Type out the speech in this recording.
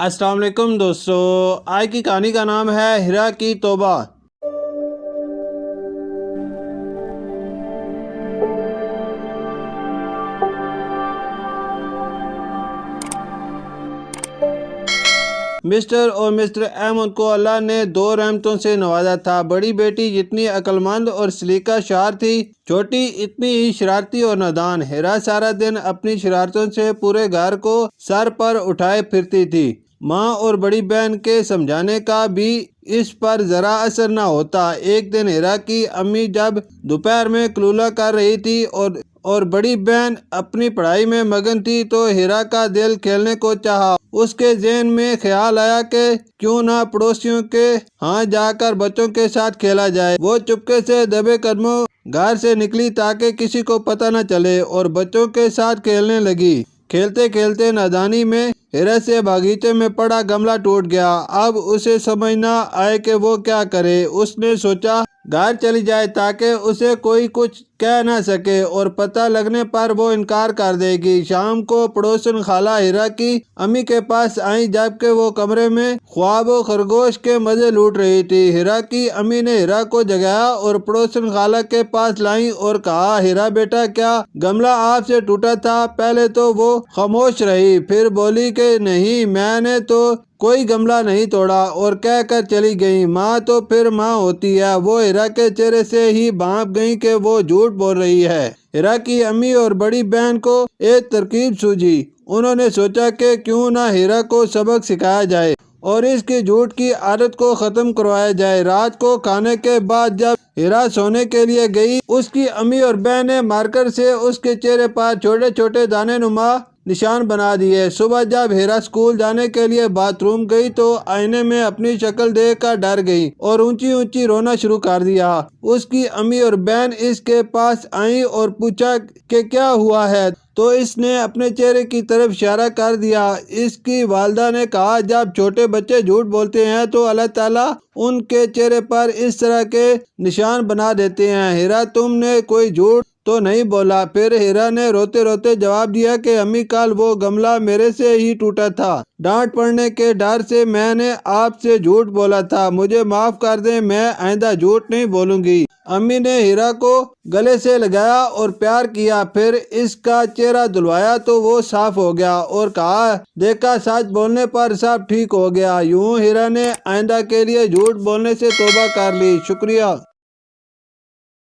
السلام علیکم دوستو، آج کی کہانی کا نام ہے ہیرا کی توبہ۔ مسٹر اور مسٹر احمد کو اللہ نے 2 رحمتوں سے نوازا تھا۔ بڑی بیٹی جتنی عقل مند اور سلیقہ شعار تھی، چھوٹی اتنی ہی شرارتی اور نادان۔ ہیرا سارا دن اپنی شرارتوں سے پورے گھر کو سر پر اٹھائے پھرتی تھی۔ ماں اور بڑی بہن کے سمجھانے کا بھی اس پر ذرا اثر نہ ہوتا۔ ایک دن ہیرا کی امی جب دوپہر میں قلولہ کر رہی تھی اور بڑی بہن اپنی پڑھائی میں مگن تھی تو ہیرا کا دل کھیلنے کو چاہا۔ اس کے ذہن میں خیال آیا کہ کیوں نہ پڑوسیوں کے ہاں جا کر بچوں کے ساتھ کھیلا جائے۔ وہ چپکے سے دبے قدموں گھر سے نکلی تاکہ کسی کو پتہ نہ چلے اور بچوں کے ساتھ کھیلنے لگی۔ کھیلتے کھیلتے نادانی میں ہیرا سے باغیچے میں پڑا گملہ ٹوٹ گیا۔ اب اسے سمجھ نہ آئے کہ وہ کیا کرے۔ اس نے سوچا گھر چلی جائے تاکہ اسے کوئی کچھ کہہ نہ سکے اور پتہ لگنے پر وہ انکار کر دے گی۔ شام کو پڑوسن خالہ ہیرا کی امی کے پاس آئیں جبکہ وہ کمرے میں خواب و خرگوش کے مزے لوٹ رہی تھی۔ ہیرا کی امی نے ہیرا کو جگایا اور پڑوسن خالہ کے پاس لائیں اور کہا، ہیرا بیٹا کیا گملہ آپ سے ٹوٹا تھا؟ پہلے تو وہ خاموش رہی، پھر بولی کہ نہیں، میں نے تو کوئی گملہ نہیں توڑا، اور کہہ کر چلی گئی۔ ماں تو پھر ماں ہوتی ہے۔ وہ ہیرا کے چہرے سے ہی بھانپ گئی کہ وہ جھوٹ بول رہی ہے۔ ہیرا کی امی اور بڑی بہن کو ایک ترکیب سوجھی۔ انہوں نے سوچا کہ کیوں نہ ہیرا کو سبق سکھایا جائے اور اس کی جھوٹ کی عادت کو ختم کروایا جائے۔ رات کو کھانے کے بعد جب ہیرا سونے کے لیے گئی، اس کی امی اور بہن نے مارکر سے اس کے چہرے پر چھوٹے چھوٹے دانے نما نشان بنا دیے۔ صبح جب ہیرا اسکول جانے کے لیے باتھ روم گئی تو آئینے میں اپنی شکل دیکھ کر ڈر گئی اور اونچی اونچی رونا شروع کر دیا۔ اس کی امی اور بہن اس کے پاس آئیں اور پوچھا کہ کیا ہوا ہے تو اس نے اپنے چہرے کی طرف اشارہ کر دیا۔ اس کی والدہ نے کہا، جب چھوٹے بچے جھوٹ بولتے ہیں تو اللہ تعالیٰ ان کے چہرے پر اس طرح کے نشان بنا دیتے ہیں۔ ہیرا تم نے کوئی جھوٹ تو نہیں بولا؟ پھر ہیرا نے روتے روتے جواب دیا کہ امی کل وہ گملہ میرے سے ہی ٹوٹا تھا۔ ڈانٹ پڑنے کے ڈر سے میں نے آپ سے جھوٹ بولا تھا، مجھے معاف کر دیں، میں آئندہ جھوٹ نہیں بولوں گی۔ امی نے ہیرا کو گلے سے لگایا اور پیار کیا، پھر اس کا چہرہ دھلوایا تو وہ صاف ہو گیا اور کہا، دیکھا سچ بولنے پر سب ٹھیک ہو گیا۔ یوں ہیرا نے آئندہ کے لیے جھوٹ بولنے سے توبہ کر لی۔ شکریہ۔